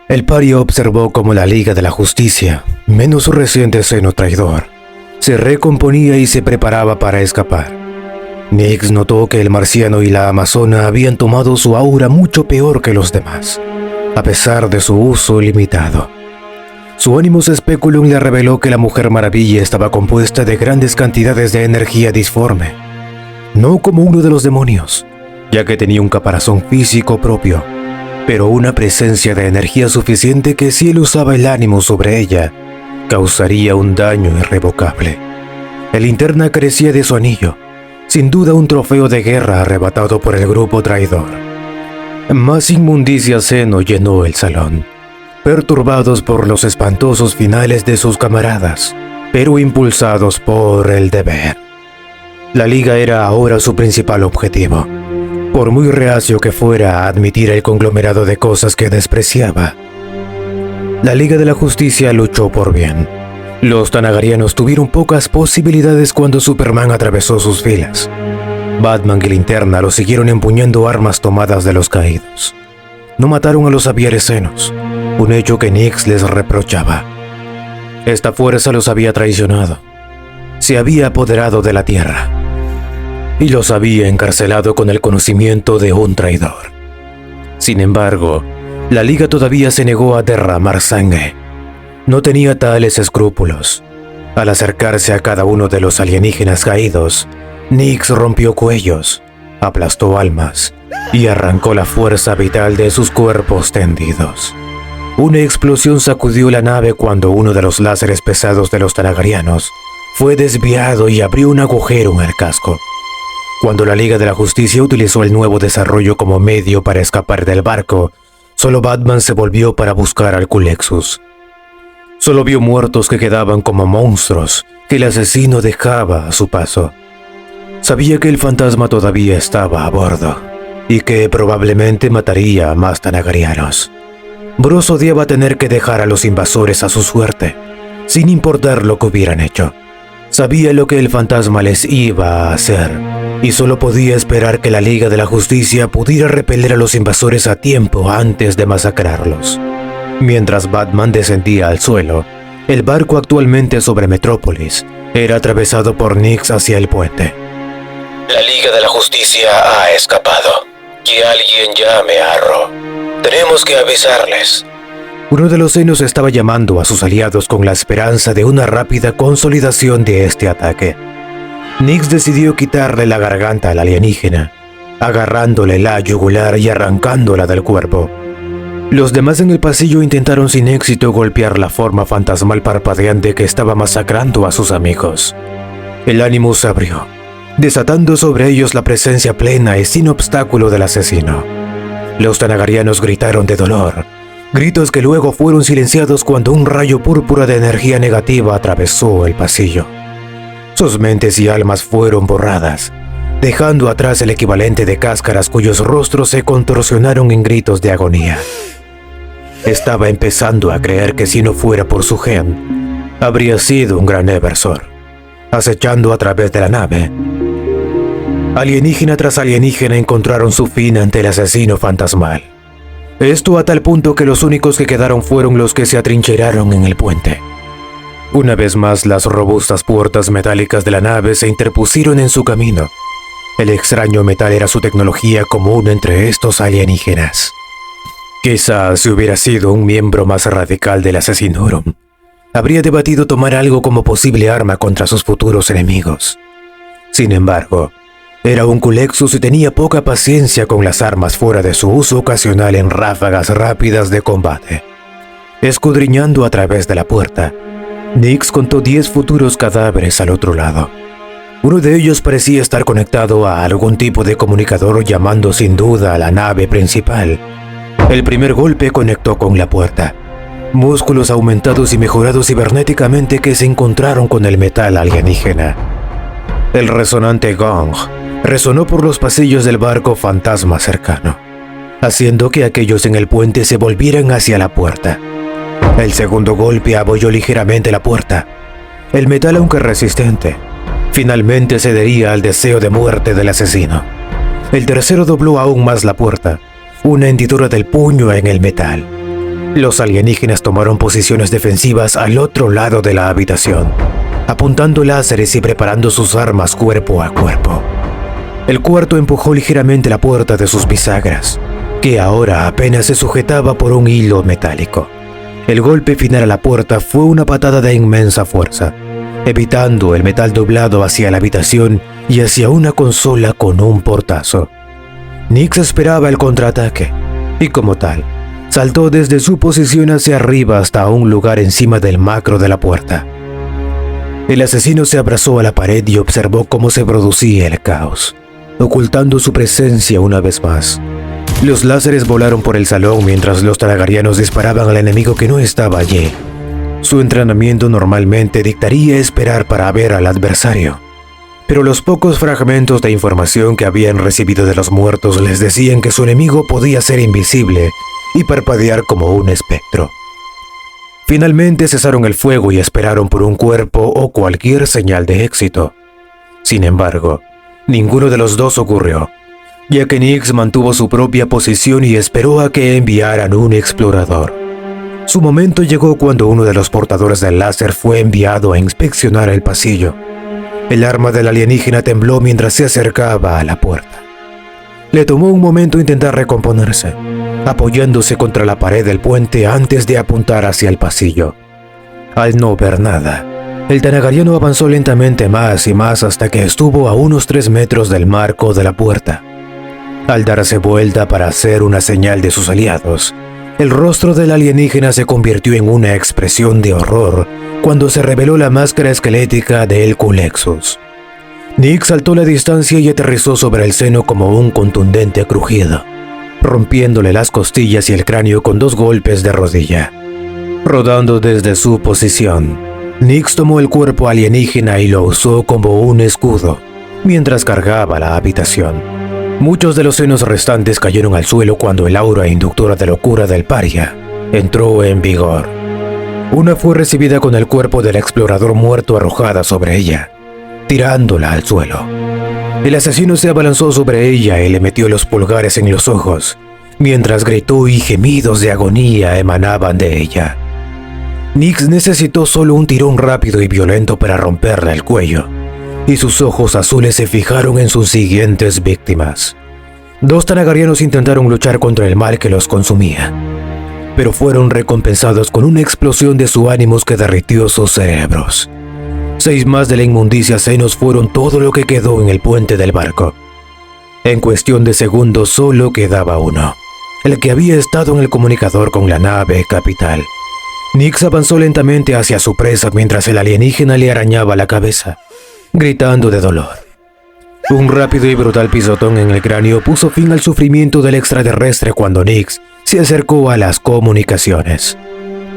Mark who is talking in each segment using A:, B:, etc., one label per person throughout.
A: El paria observó cómo la Liga de la Justicia, menos su reciente seno traidor, se recomponía y se preparaba para escapar. Nix notó que el marciano y la amazona habían tomado su aura mucho peor que los demás, a pesar de su uso limitado. Su Animus Speculum le reveló que la Mujer Maravilla estaba compuesta de grandes cantidades de energía disforme, no como uno de los demonios, ya que tenía un caparazón físico propio, pero una presencia de energía suficiente que si él usaba el ánimo sobre ella, causaría un daño irrevocable. El Linterna carecía de su anillo, sin duda un trofeo de guerra arrebatado por el grupo traidor. Más inmundicia seno llenó el salón, perturbados por los espantosos finales de sus camaradas, pero impulsados por el deber. La Liga era ahora su principal objetivo, por muy reacio que fuera a admitir el conglomerado de cosas que despreciaba. La Liga de la Justicia luchó por bien. Los Thanagarianos tuvieron pocas posibilidades cuando Superman atravesó sus filas. Batman y Linterna lo siguieron empuñando armas tomadas de los caídos. No mataron a los Avieresenos, un hecho que Nix les reprochaba. Esta fuerza los había traicionado. Se había apoderado de la Tierra y los había encarcelado con el conocimiento de un traidor. Sin embargo, la Liga todavía se negó a derramar sangre. No tenía tales escrúpulos. Al acercarse a cada uno de los alienígenas caídos, Nix rompió cuellos, aplastó almas y arrancó la fuerza vital de sus cuerpos tendidos. Una explosión sacudió la nave cuando uno de los láseres pesados de los Thanagarianos fue desviado y abrió un agujero en el casco. Cuando la Liga de la Justicia utilizó el nuevo desarrollo como medio para escapar del barco, solo Batman se volvió para buscar al Culexus. Solo vio muertos que quedaban como monstruos que el asesino dejaba a su paso. Sabía que el fantasma todavía estaba a bordo y que probablemente mataría a más Thanagarianos. Bruce odiaba tener que dejar a los invasores a su suerte, sin importar lo que hubieran hecho. Sabía lo que el fantasma les iba a hacer y solo podía esperar que la Liga de la Justicia pudiera repeler a los invasores a tiempo antes de masacrarlos. Mientras Batman descendía al suelo, el barco actualmente sobre Metrópolis era atravesado por Nix hacia el puente.
B: La Liga de la Justicia ha escapado. Que alguien llame a Arrow. Tenemos que avisarles.
A: Uno de los senos estaba llamando a sus aliados con la esperanza de una rápida consolidación de este ataque. Nix decidió quitarle la garganta al alienígena, agarrándole la yugular y arrancándola del cuerpo. Los demás en el pasillo intentaron sin éxito golpear la forma fantasmal parpadeante que estaba masacrando a sus amigos. El Animus se abrió, desatando sobre ellos la presencia plena y sin obstáculo del asesino. Los Thanagarianos gritaron de dolor, gritos que luego fueron silenciados cuando un rayo púrpura de energía negativa atravesó el pasillo. Sus mentes y almas fueron borradas, dejando atrás el equivalente de cáscaras cuyos rostros se contorsionaron en gritos de agonía. Estaba empezando a creer que si no fuera por su gen, habría sido un gran Eversor, acechando a través de la nave. Alienígena tras alienígena encontraron su fin ante el asesino fantasmal. Esto a tal punto que los únicos que quedaron fueron los que se atrincheraron en el puente. Una vez más, las robustas puertas metálicas de la nave se interpusieron en su camino. El extraño metal era su tecnología común entre estos alienígenas. Quizás si hubiera sido un miembro más radical del Asesinorum, habría debatido tomar algo como posible arma contra sus futuros enemigos. Sin embargo, era un Culexus y tenía poca paciencia con las armas fuera de su uso ocasional en ráfagas rápidas de combate. Escudriñando a través de la puerta, Nix contó 10 futuros cadáveres al otro lado. Uno de ellos parecía estar conectado a algún tipo de comunicador llamando sin duda a la nave principal. El primer golpe conectó con la puerta. Músculos aumentados y mejorados cibernéticamente que se encontraron con el metal alienígena. El resonante gong resonó por los pasillos del barco fantasma cercano, haciendo que aquellos en el puente se volvieran hacia la puerta. El segundo golpe abolló ligeramente la puerta. El metal, aunque resistente, finalmente cedería al deseo de muerte del asesino. El tercero dobló aún más la puerta, una hendidura del puño en el metal. Los alienígenas tomaron posiciones defensivas al otro lado de la habitación, apuntando láseres y preparando sus armas cuerpo a cuerpo. El cuarto empujó ligeramente la puerta de sus bisagras, que ahora apenas se sujetaba por un hilo metálico. El golpe final a la puerta fue una patada de inmensa fuerza, evitando el metal doblado hacia la habitación y hacia una consola con un portazo. Nix esperaba el contraataque, y como tal, saltó desde su posición hacia arriba hasta un lugar encima del macro de la puerta. El asesino se abrazó a la pared y observó cómo se producía el caos, ocultando su presencia una vez más. Los láseres volaron por el salón mientras los targaryenos disparaban al enemigo que no estaba allí. Su entrenamiento normalmente dictaría esperar para ver al adversario, pero los pocos fragmentos de información que habían recibido de los muertos les decían que su enemigo podía ser invisible y parpadear como un espectro. Finalmente cesaron el fuego y esperaron por un cuerpo o cualquier señal de éxito. Sin embargo, ninguno de los dos ocurrió, ya que Nix mantuvo su propia posición y esperó a que enviaran un explorador. Su momento llegó cuando uno de los portadores del láser fue enviado a inspeccionar el pasillo. El arma del alienígena tembló mientras se acercaba a la puerta. Le tomó un momento intentar recomponerse, apoyándose contra la pared del puente antes de apuntar hacia el pasillo. Al no ver nada, el tanagariano avanzó lentamente más y más hasta que estuvo a unos 3 metros del marco de la puerta. Al darse vuelta para hacer una señal de sus aliados, el rostro del alienígena se convirtió en una expresión de horror cuando se reveló la máscara esquelética de El Culexus. Nix saltó la distancia y aterrizó sobre el seno como un contundente crujido, rompiéndole las costillas y el cráneo con 2 golpes de rodilla. Rodando desde su posición, Nix tomó el cuerpo alienígena y lo usó como un escudo, mientras cargaba la habitación. Muchos de los senos restantes cayeron al suelo cuando el aura inductora de locura del paria entró en vigor. Una fue recibida con el cuerpo del explorador muerto arrojada sobre ella, tirándola al suelo. El asesino se abalanzó sobre ella y le metió los pulgares en los ojos, mientras gritó y gemidos de agonía emanaban de ella. Nix necesitó solo un tirón rápido y violento para romperle el cuello, y sus ojos azules se fijaron en sus siguientes víctimas. 2 tanagarianos intentaron luchar contra el mal que los consumía, pero fueron recompensados con una explosión de su ánimos que derritió sus cerebros. 6 más de la inmundicia senos fueron todo lo que quedó en el puente del barco. En cuestión de segundos solo quedaba uno, el que había estado en el comunicador con la nave capital. Nix avanzó lentamente hacia su presa mientras el alienígena le arañaba la cabeza, gritando de dolor. Un rápido y brutal pisotón en el cráneo puso fin al sufrimiento del extraterrestre cuando Nix se acercó a las comunicaciones.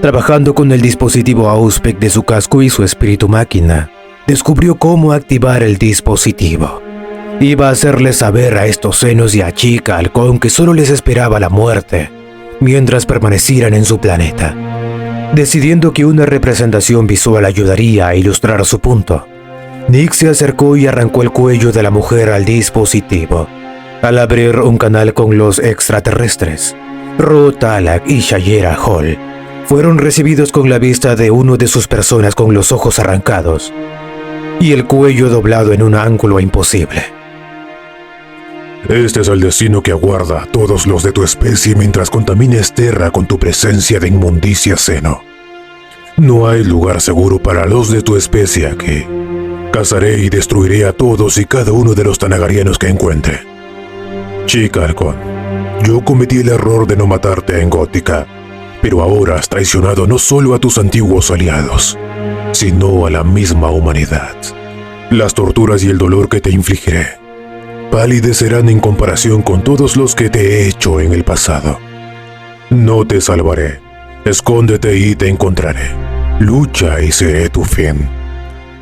A: Trabajando con el dispositivo Auspex de su casco y su espíritu máquina, descubrió cómo activar el dispositivo. Iba a hacerles saber a estos senos y a Chica Halcón que solo les esperaba la muerte mientras permanecieran en su planeta. Decidiendo que una representación visual ayudaría a ilustrar su punto, Nix se acercó y arrancó el cuello de la mujer al dispositivo. Al abrir un canal con los extraterrestres, Ro Talak y Shayera Hall fueron recibidos con la vista de uno de sus personas con los ojos arrancados y el cuello doblado en un ángulo imposible.
C: Este es el destino que aguarda a todos los de tu especie mientras contamines Terra con tu presencia de inmundicia seno. No hay lugar seguro para los de tu especie aquí. Cazaré y destruiré a todos y cada uno de los tanagarianos que encuentre. Chica Halcón, yo cometí el error de no matarte en Gótica, pero ahora has traicionado no solo a tus antiguos aliados, sino a la misma humanidad. Las torturas y el dolor que te infligiré palidecerán en comparación con todos los que te he hecho en el pasado. No te salvaré. Escóndete y te encontraré. Lucha y seré tu fin.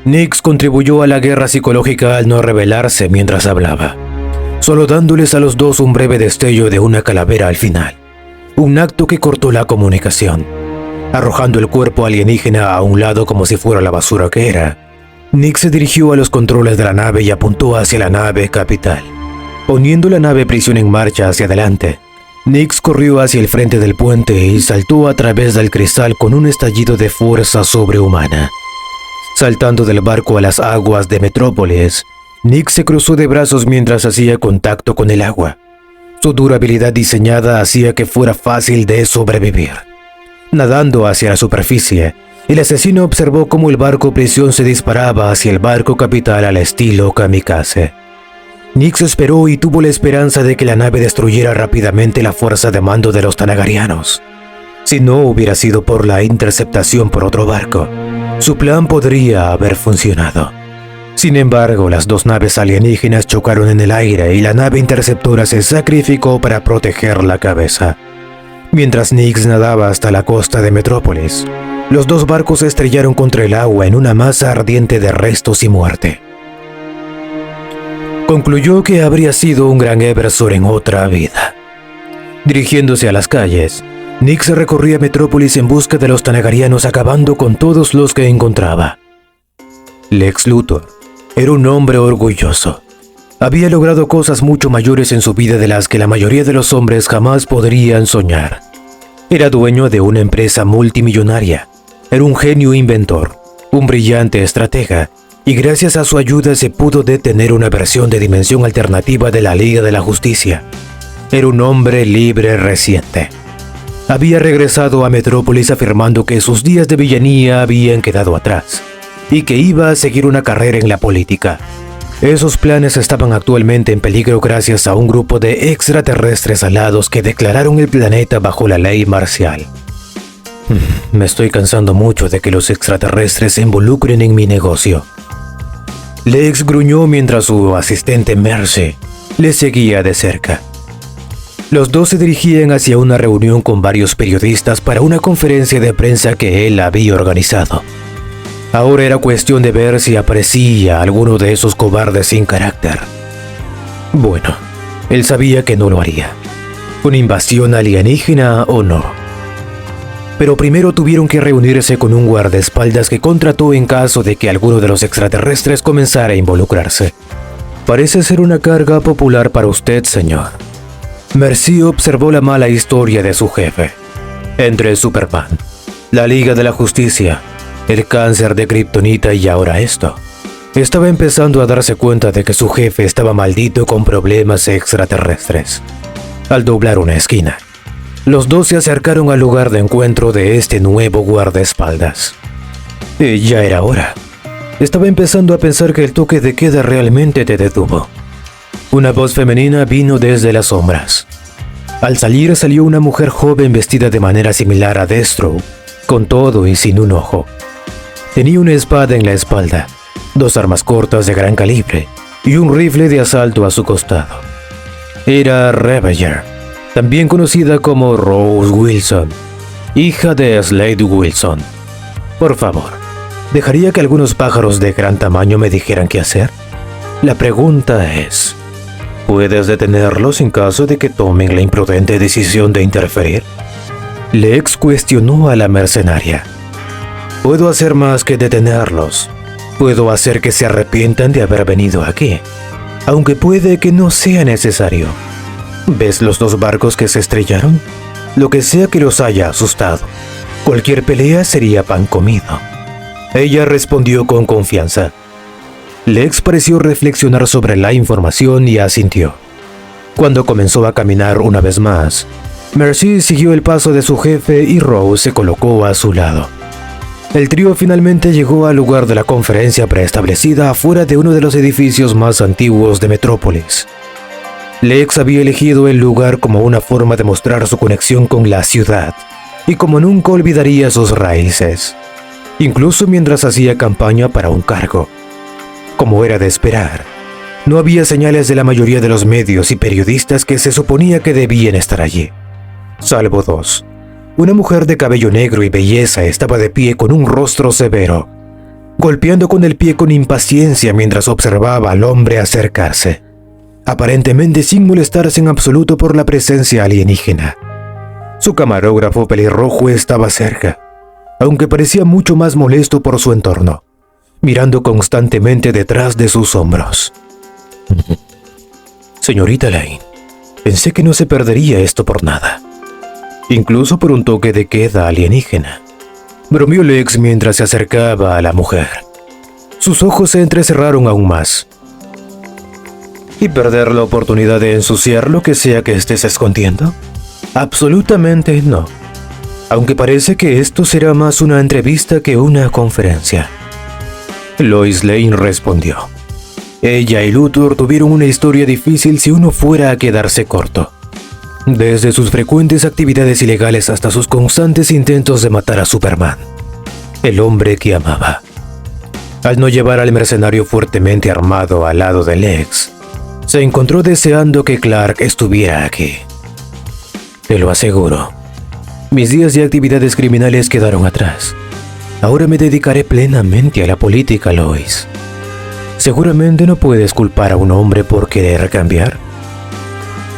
A: Nix contribuyó a la guerra psicológica al no rebelarse mientras hablaba, solo dándoles a los dos un breve destello de una calavera al final. Un acto que cortó la comunicación, arrojando el cuerpo alienígena a un lado como si fuera la basura que era. Nix se dirigió a los controles de la nave y apuntó hacia la nave capital. Poniendo la nave prisión en marcha hacia adelante, Nix corrió hacia el frente del puente y saltó a través del cristal con un estallido de fuerza sobrehumana. Saltando del barco a las aguas de Metrópolis, Nix se cruzó de brazos mientras hacía contacto con el agua. Su durabilidad diseñada hacía que fuera fácil de sobrevivir. Nadando hacia la superficie, el asesino observó cómo el barco prisión se disparaba hacia el barco capital al estilo kamikaze. Nix esperó y tuvo la esperanza de que la nave destruyera rápidamente la fuerza de mando de los Tanagarianos. Si no hubiera sido por la interceptación por otro barco, su plan podría haber funcionado. Sin embargo, las dos naves alienígenas chocaron en el aire y la nave interceptora se sacrificó para proteger la cabeza. Mientras Nix nadaba hasta la costa de Metrópolis, los dos barcos se estrellaron contra el agua en una masa ardiente de restos y muerte. Concluyó que habría sido un gran Eversor en otra vida. Dirigiéndose a las calles, Nix recorría Metrópolis en busca de los Tanagarianos, acabando con todos los que encontraba. Lex Luthor era un hombre orgulloso. Había logrado cosas mucho mayores en su vida de las que la mayoría de los hombres jamás podrían soñar. Era dueño de una empresa multimillonaria. Era un genio inventor, un brillante estratega, y gracias a su ayuda se pudo detener una versión de dimensión alternativa de la Liga de la Justicia. Era un hombre libre reciente. Había regresado a Metrópolis afirmando que sus días de villanía habían quedado atrás y que iba a seguir una carrera en la política. Esos planes estaban actualmente en peligro gracias a un grupo de extraterrestres alados que declararon el planeta bajo la ley marcial. Me estoy cansando mucho de que los extraterrestres se involucren en mi negocio. Lex gruñó mientras su asistente Mercy le seguía de cerca. Los dos se dirigían hacia una reunión con varios periodistas para una conferencia de prensa que él había organizado. Ahora era cuestión de ver si aparecía alguno de esos cobardes sin carácter. Bueno, él sabía que no lo haría. ¿Una invasión alienígena o no? Pero primero tuvieron que reunirse con un guardaespaldas que contrató en caso de que alguno de los extraterrestres comenzara a involucrarse. Parece ser una carga popular para usted, señor. Mercy observó la mala historia de su jefe. Entre Superman, la Liga de la Justicia, el cáncer de Kryptonita y ahora esto. Estaba empezando a darse cuenta de que su jefe estaba maldito con problemas extraterrestres. Al doblar una esquina, los dos se acercaron al lugar de encuentro de este nuevo guardaespaldas. Y ya era hora. Estaba empezando a pensar que el toque de queda realmente te detuvo. Una voz femenina vino desde las sombras. Al salir salió una mujer joven vestida de manera similar a Deathstroke, con todo y sin un ojo. Tenía una espada en la espalda, dos armas cortas de gran calibre y un rifle de asalto a su costado. Era Ravager, también conocida como Rose Wilson, hija de Slade Wilson. Por favor, ¿dejaría que algunos pájaros de gran tamaño me dijeran qué hacer? La pregunta es, ¿puedes detenerlos en caso de que tomen la imprudente decisión de interferir? Lex cuestionó a la mercenaria. Puedo hacer más que detenerlos. Puedo hacer que se arrepientan de haber venido aquí, aunque puede que no sea necesario. ¿Ves los dos barcos que se estrellaron? Lo que sea que los haya asustado, cualquier pelea sería pan comido. Ella respondió con confianza. Lex pareció reflexionar sobre la información y asintió. Cuando comenzó a caminar una vez más, Mercy siguió el paso de su jefe y Rose se colocó a su lado. El trío finalmente llegó al lugar de la conferencia preestablecida afuera de uno de los edificios más antiguos de Metrópolis. Lex había elegido el lugar como una forma de mostrar su conexión con la ciudad y como nunca olvidaría sus raíces, incluso mientras hacía campaña para un cargo. Como era de esperar, no había señales de la mayoría de los medios y periodistas que se suponía que debían estar allí, salvo dos. Una mujer de cabello negro y belleza estaba de pie con un rostro severo, golpeando con el pie con impaciencia mientras observaba al hombre acercarse, aparentemente sin molestarse en absoluto por la presencia alienígena. Su camarógrafo pelirrojo estaba cerca, aunque parecía mucho más molesto por su entorno, mirando constantemente detrás de sus hombros. Señorita Lane, Pensé que no se perdería esto por nada, incluso por un toque de queda alienígena. Bromeó Lex mientras se acercaba a la mujer. Sus ojos se entrecerraron aún más. ¿Y perder la oportunidad de ensuciar lo que sea que estés escondiendo? Absolutamente no. Aunque parece que esto será más una entrevista que una conferencia. Lois Lane respondió. Ella y Luthor tuvieron una historia difícil si uno fuera a quedarse corto. Desde sus frecuentes actividades ilegales hasta sus constantes intentos de matar a Superman, el hombre que amaba. Al no llevar al mercenario fuertemente armado al lado de Lex, se encontró deseando que Clark estuviera aquí. Te lo aseguro, mis días de actividades criminales quedaron atrás. Ahora me dedicaré plenamente a la política, Lois. Seguramente no puedes culpar a un hombre por querer cambiar.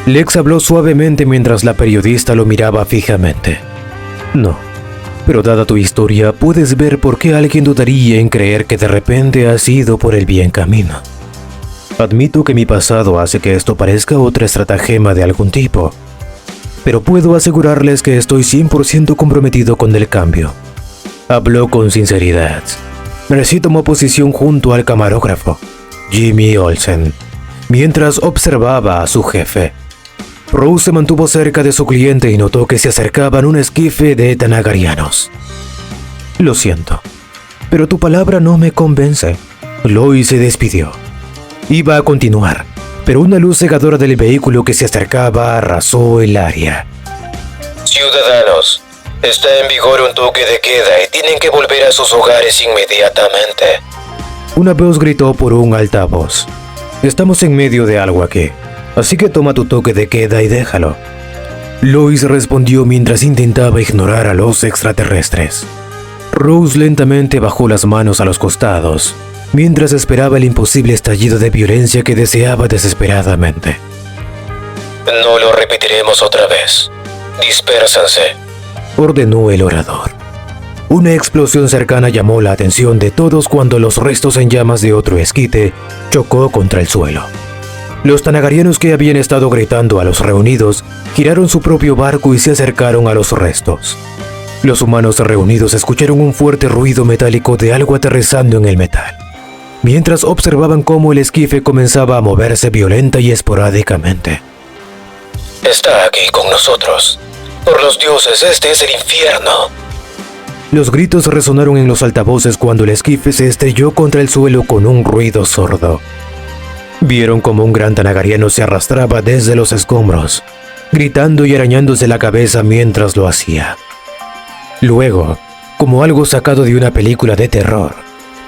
A: Lex habló suavemente mientras la periodista lo miraba fijamente. No, pero dada tu historia, puedes ver por qué alguien dudaría en creer que de repente has ido por el bien camino. Admito que mi pasado hace que esto parezca otra estratagema de algún tipo, pero puedo asegurarles que estoy 100% comprometido con el cambio. Habló con sinceridad. Mercy tomó posición junto al camarógrafo, Jimmy Olsen, mientras observaba a su jefe. Rose se mantuvo cerca de su cliente y notó que se acercaban un esquife de tanagarianos. Lo siento, pero tu palabra no me convence. Lois se despidió. Iba a continuar, pero una luz cegadora del vehículo que se acercaba arrasó el área.
B: Ciudadanos, está en vigor un toque de queda y tienen que volver a sus hogares inmediatamente.
A: Una voz gritó por un altavoz. Estamos en medio de algo aquí, así que toma tu toque de queda y déjalo. Lois respondió mientras intentaba ignorar a los extraterrestres. Rose lentamente bajó las manos a los costados, mientras esperaba el imposible estallido de violencia que deseaba desesperadamente.
B: No lo repetiremos otra vez. Dispérsanse,
A: ordenó el orador. Una explosión cercana llamó la atención de todos cuando los restos en llamas de otro esquite chocó contra el suelo. Los tanagarianos que habían estado gritando a los reunidos giraron su propio barco y se acercaron a los restos. Los humanos reunidos escucharon un fuerte ruido metálico de algo aterrizando en el metal, mientras observaban cómo el esquife comenzaba a moverse violenta y esporádicamente.
B: Está aquí con nosotros. Por los dioses, este es el infierno.
A: Los gritos resonaron en los altavoces cuando el esquife se estrelló contra el suelo con un ruido sordo. Vieron como un gran tanagariano se arrastraba desde los escombros, gritando y arañándose la cabeza mientras lo hacía. Luego, como algo sacado de una película de terror,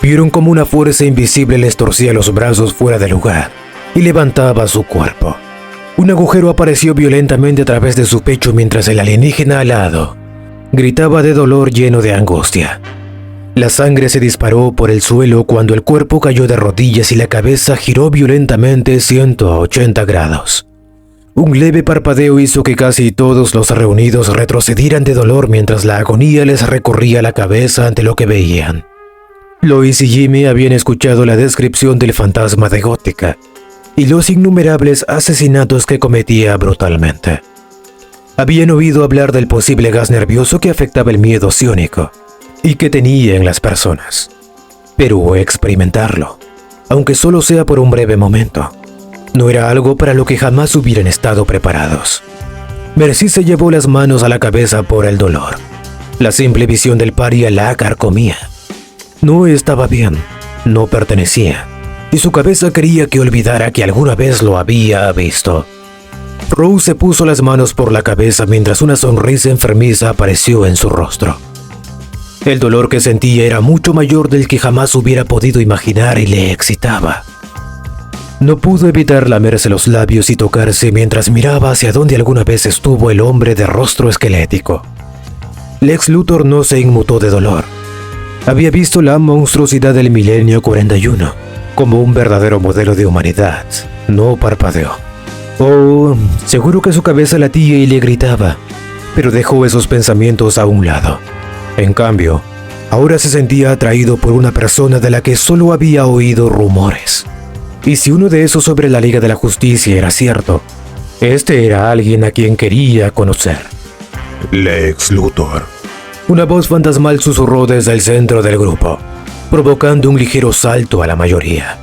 A: vieron como una fuerza invisible les torcía los brazos fuera de lugar y levantaba su cuerpo. Un agujero apareció violentamente a través de su pecho mientras el alienígena alado gritaba de dolor lleno de angustia. La sangre se disparó por el suelo cuando el cuerpo cayó de rodillas y la cabeza giró violentamente 180 grados. Un leve parpadeo hizo que casi todos los reunidos retrocedieran de dolor mientras la agonía les recorría la cabeza ante lo que veían. Lois y Jimmy habían escuchado la descripción del fantasma de Gótica y los innumerables asesinatos que cometía brutalmente. Habían oído hablar del posible gas nervioso que afectaba el miedo psiónico y que tenía en las personas, pero experimentarlo, aunque solo sea por un breve momento, no era algo para lo que jamás hubieran estado preparados. Mercy se llevó las manos a la cabeza por el dolor. La simple visión del paria la carcomía. No estaba bien, no pertenecía, y su cabeza quería que olvidara que alguna vez lo había visto. Rose se puso las manos por la cabeza mientras una sonrisa enfermiza apareció en su rostro. El dolor que sentía era mucho mayor del que jamás hubiera podido imaginar y le excitaba. No pudo evitar lamerse los labios y tocarse mientras miraba hacia donde alguna vez estuvo el hombre de rostro esquelético. Lex Luthor no se inmutó de dolor. Había visto la monstruosidad del milenio 41 como un verdadero modelo de humanidad. No parpadeó. Oh, seguro que su cabeza latía y le gritaba, pero dejó esos pensamientos a un lado. En cambio, ahora se sentía atraído por una persona de la que solo había oído rumores. Y si uno de esos sobre la Liga de la Justicia era cierto, Este era alguien a quien quería conocer.
C: Lex Luthor.
A: Una voz fantasmal susurró desde el centro del grupo, provocando un ligero salto a la mayoría.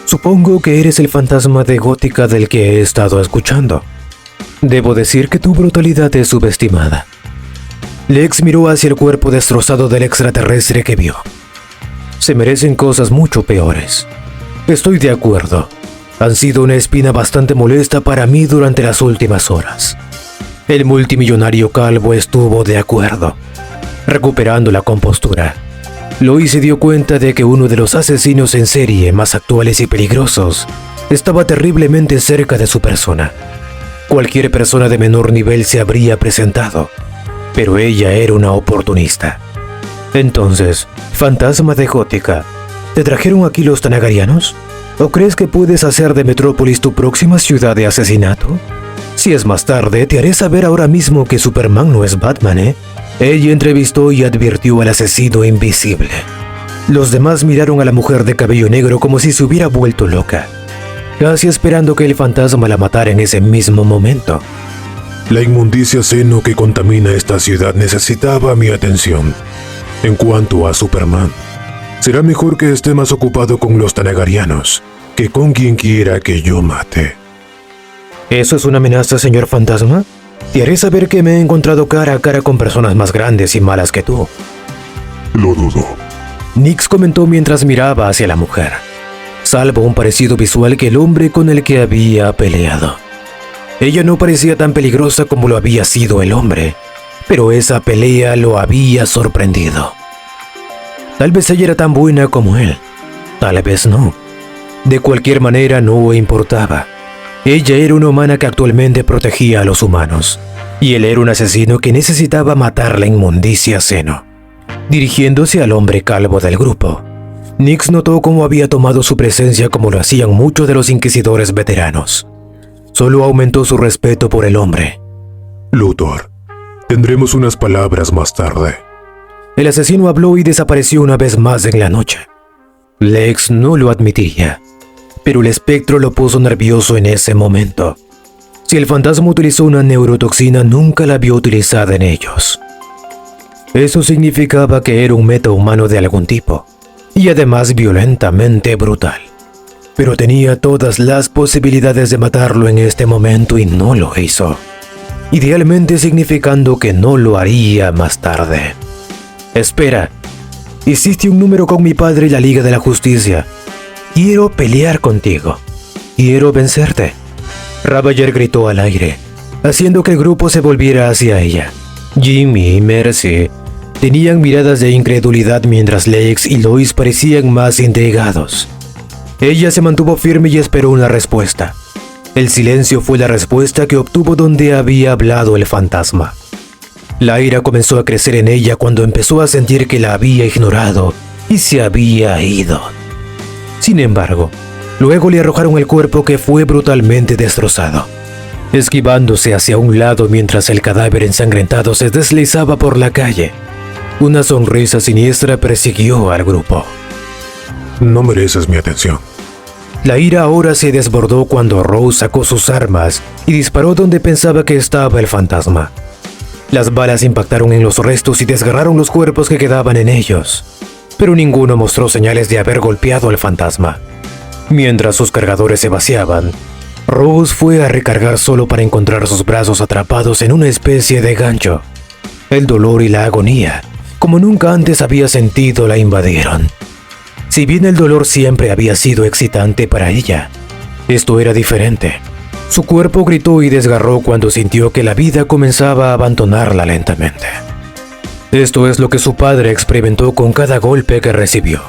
A: Supongo que eres el fantasma de Gótica del que he estado escuchando. Debo decir que tu brutalidad es subestimada. Lex miró hacia el cuerpo destrozado del extraterrestre que vio. Se merecen cosas mucho peores. Estoy de acuerdo. Han sido una espina bastante molesta para mí durante las últimas horas. El multimillonario calvo estuvo de acuerdo. Recuperando la compostura, Lois se dio cuenta de que uno de los asesinos en serie más actuales y peligrosos estaba terriblemente cerca de su persona. Cualquier persona de menor nivel se habría presentado, pero ella era una oportunista. Entonces, fantasma de Gótica, ¿te trajeron aquí los Thanagarianos? ¿O crees que puedes hacer de Metrópolis tu próxima ciudad de asesinato? Si es más tarde, te haré saber ahora mismo que Superman no es Batman, ¿eh? Ella entrevistó y advirtió al asesino invisible. Los demás miraron a la mujer de cabello negro como si se hubiera vuelto loca, casi esperando que el fantasma la matara en ese mismo momento.
C: La inmundicia seno que contamina esta ciudad necesitaba mi atención. En cuanto a Superman, será mejor que esté más ocupado con los Thanagarianos que con quien quiera que yo mate.
A: ¿Eso es una amenaza, señor fantasma? Te haré saber que me he encontrado cara a cara con personas más grandes y malas que tú.
C: Lo dudo.
A: Nix comentó mientras miraba hacia la mujer, salvo un parecido visual que el hombre con el que había peleado. Ella no parecía tan peligrosa como lo había sido el hombre, pero esa pelea lo había sorprendido. Tal vez ella era tan buena como él, tal vez no. De cualquier manera no importaba. Ella era una humana que actualmente protegía a los humanos, y él era un asesino que necesitaba matar la inmundicia seno. Dirigiéndose al hombre calvo del grupo, Nix notó cómo había tomado su presencia como lo hacían muchos de los inquisidores veteranos. Solo aumentó su respeto por el hombre.
C: Luthor, tendremos unas palabras más tarde.
A: El asesino habló y desapareció una vez más en la noche. Lex no lo admitía, pero el espectro lo puso nervioso en ese momento. Si el fantasma utilizó una neurotoxina, nunca la vio utilizada en ellos. Eso significaba que era un metahumano de algún tipo, y además violentamente brutal. Pero tenía todas las posibilidades de matarlo en este momento y no lo hizo. Idealmente significando que no lo haría más tarde. Espera, hiciste un número con mi padre y la Liga de la Justicia. Quiero pelear contigo. Quiero vencerte. Ravager gritó al aire, haciendo que el grupo se volviera hacia ella. Jimmy y Mercy tenían miradas de incredulidad mientras Lex y Lois parecían más intrigados. Ella se mantuvo firme y esperó una respuesta. El silencio fue la respuesta que obtuvo donde había hablado el fantasma. La ira comenzó a crecer en ella cuando empezó a sentir que la había ignorado y se había ido. Sin embargo, luego le arrojaron el cuerpo que fue brutalmente destrozado, esquivándose hacia un lado mientras el cadáver ensangrentado se deslizaba por la calle. Una sonrisa siniestra persiguió al grupo.
C: No mereces mi atención.
A: La ira ahora se desbordó cuando Rose sacó sus armas y disparó donde pensaba que estaba el fantasma. Las balas impactaron en los restos y desgarraron los cuerpos que quedaban en ellos, pero ninguno mostró señales de haber golpeado al fantasma. Mientras sus cargadores se vaciaban, Rose fue a recargar solo para encontrar sus brazos atrapados en una especie de gancho. El dolor y la agonía, como nunca antes había sentido, la invadieron. Si bien el dolor siempre había sido excitante para ella, esto era diferente. Su cuerpo gritó y desgarró cuando sintió que la vida comenzaba a abandonarla lentamente. Esto es lo que su padre experimentó con cada golpe que recibió.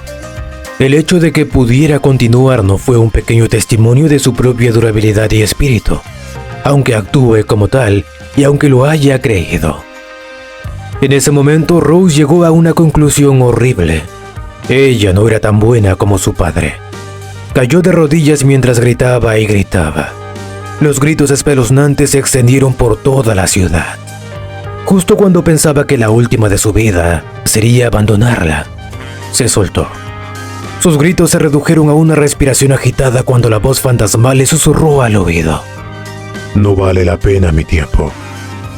A: El hecho de que pudiera continuar no fue un pequeño testimonio de su propia durabilidad y espíritu, aunque actúe como tal y aunque lo haya creído. En ese momento, Rose llegó a una conclusión horrible. Ella no era tan buena como su padre. Cayó de rodillas mientras gritaba y gritaba. Los gritos espeluznantes se extendieron por toda la ciudad. Justo cuando pensaba que la última de su vida sería abandonarla, se soltó. Sus gritos se redujeron a una respiración agitada cuando la voz fantasmal le susurró al oído.
C: No vale la pena mi tiempo.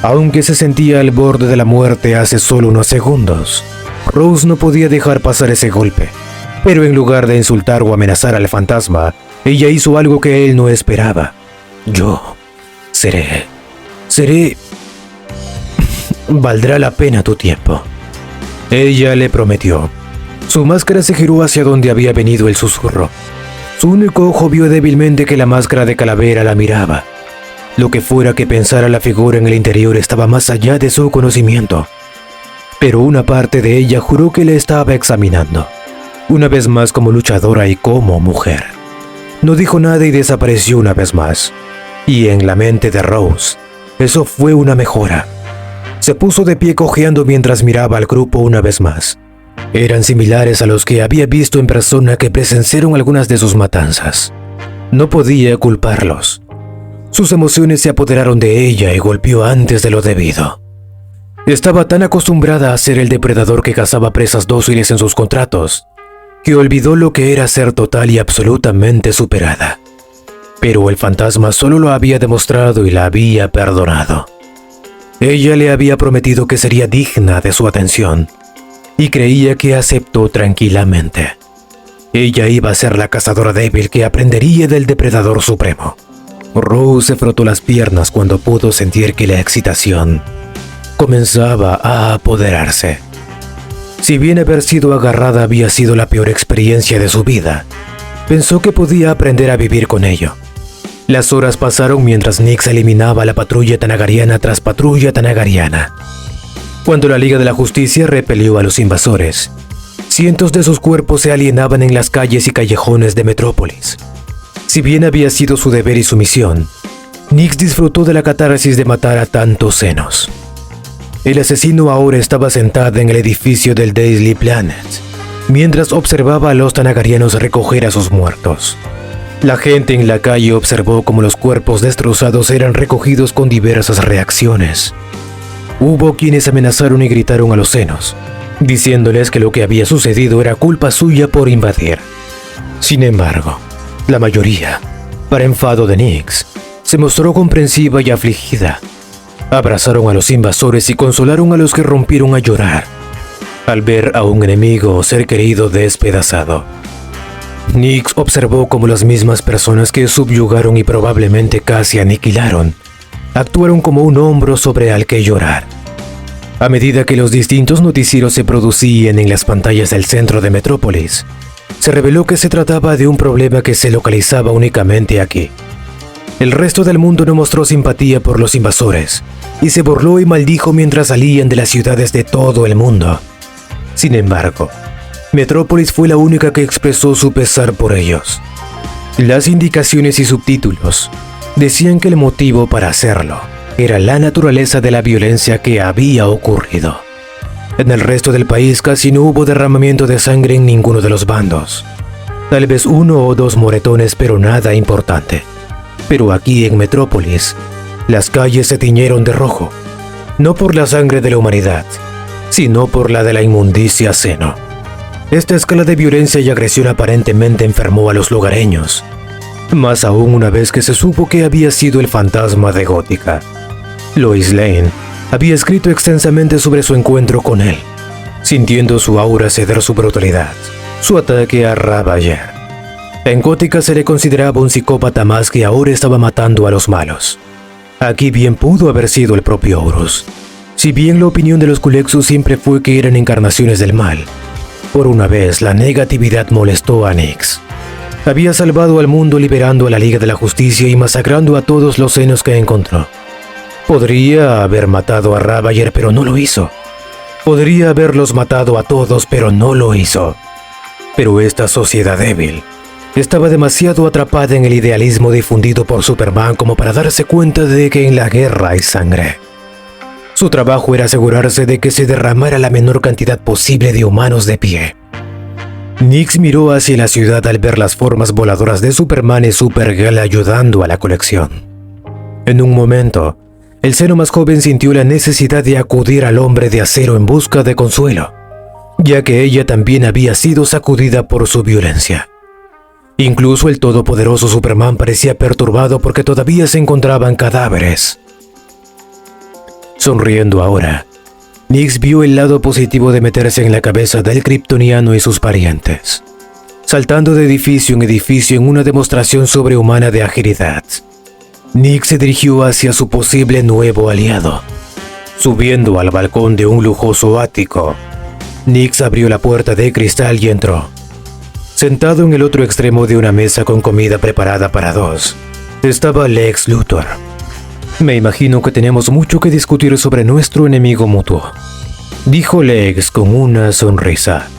A: Aunque se sentía al borde de la muerte hace solo unos segundos, Rose no podía dejar pasar ese golpe. Pero en lugar de insultar o amenazar al fantasma, ella hizo algo que él no esperaba. Yo seré... Valdrá la pena tu tiempo. Ella le prometió. Su máscara se giró hacia donde había venido el susurro. Su único ojo vio débilmente que la máscara de calavera la miraba. Lo que fuera que pensara la figura en el interior estaba más allá de su conocimiento. Pero una parte de ella juró que le estaba examinando, una vez más como luchadora y como mujer. No dijo nada y desapareció una vez más. Y en la mente de Rose, eso fue una mejora. Se puso de pie cojeando mientras miraba al grupo una vez más. Eran similares a los que había visto en persona que presenciaron algunas de sus matanzas. No podía culparlos. Sus emociones se apoderaron de ella y golpeó antes de lo debido. Estaba tan acostumbrada a ser el depredador que cazaba presas dóciles en sus contratos, que olvidó lo que era ser total y absolutamente superada. Pero el fantasma solo lo había demostrado y la había perdonado. Ella le había prometido que sería digna de su atención, y creía que aceptó tranquilamente. Ella iba a ser la cazadora débil que aprendería del depredador supremo. Rose se frotó las piernas cuando pudo sentir que la excitación comenzaba a apoderarse. Si bien haber sido agarrada había sido la peor experiencia de su vida, pensó que podía aprender a vivir con ello. Las horas pasaron mientras Nyx eliminaba a la patrulla tanagariana tras patrulla tanagariana. Cuando la Liga de la Justicia repelió a los invasores, cientos de sus cuerpos se alienaban en las calles y callejones de Metrópolis. Si bien había sido su deber y su misión, Nyx disfrutó de la catarsis de matar a tantos senos. El asesino ahora estaba sentada en el edificio del Daily Planet, mientras observaba a los tanagarianos recoger a sus muertos. La gente en la calle observó cómo los cuerpos destrozados eran recogidos con diversas reacciones. Hubo quienes amenazaron y gritaron a los senos, diciéndoles que lo que había sucedido era culpa suya por invadir. Sin embargo, la mayoría, para enfado de Nyx, se mostró comprensiva y afligida. Abrazaron a los invasores y consolaron a los que rompieron a llorar al ver a un enemigo o ser querido despedazado. Nyx observó cómo las mismas personas que subyugaron y probablemente casi aniquilaron, actuaron como un hombro sobre el que llorar. A medida que los distintos noticieros se producían en las pantallas del centro de Metrópolis, se reveló que se trataba de un problema que se localizaba únicamente aquí. El resto del mundo no mostró simpatía por los invasores, y se burló y maldijo mientras salían de las ciudades de todo el mundo. Sin embargo, Metrópolis fue la única que expresó su pesar por ellos. Las indicaciones y subtítulos decían que el motivo para hacerlo era la naturaleza de la violencia que había ocurrido. En el resto del país casi no hubo derramamiento de sangre en ninguno de los bandos. Tal vez 1 o 2 moretones, pero nada importante. Pero aquí en Metrópolis, las calles se tiñeron de rojo, no por la sangre de la humanidad, sino por la de la inmundicia seno. Esta escala de violencia y agresión aparentemente enfermó a los lugareños, más aún una vez que se supo que había sido el fantasma de Gótica. Lois Lane había escrito extensamente sobre su encuentro con él, sintiendo su aura ceder su brutalidad, su ataque a Ravager. En Gótica se le consideraba un psicópata más que ahora estaba matando a los malos. Aquí bien pudo haber sido el propio Horus. Si bien la opinión de los Culexus siempre fue que eran encarnaciones del mal, por una vez la negatividad molestó a Nyx. Había salvado al mundo liberando a la Liga de la Justicia y masacrando a todos los senos que encontró. Podría haber matado a Ravager, pero no lo hizo. Podría haberlos matado a todos, pero no lo hizo. Pero esta sociedad débil estaba demasiado atrapada en el idealismo difundido por Superman como para darse cuenta de que en la guerra hay sangre. Su trabajo era asegurarse de que se derramara la menor cantidad posible de humanos de pie. Nyx miró hacia la ciudad al ver las formas voladoras de Superman y Supergirl ayudando a la colección. En un momento, el seno más joven sintió la necesidad de acudir al hombre de acero en busca de consuelo, ya que ella también había sido sacudida por su violencia. Incluso el todopoderoso Superman parecía perturbado porque todavía se encontraban cadáveres. Sonriendo ahora, Nix vio el lado positivo de meterse en la cabeza del kryptoniano y sus parientes, saltando de edificio en edificio en una demostración sobrehumana de agilidad. Nix se dirigió hacia su posible nuevo aliado. Subiendo al balcón de un lujoso ático, Nix abrió la puerta de cristal y entró. Sentado en el otro extremo de una mesa con comida preparada para dos, estaba Lex Luthor. Me imagino que tenemos mucho que discutir sobre nuestro enemigo mutuo, dijo Lex con una sonrisa.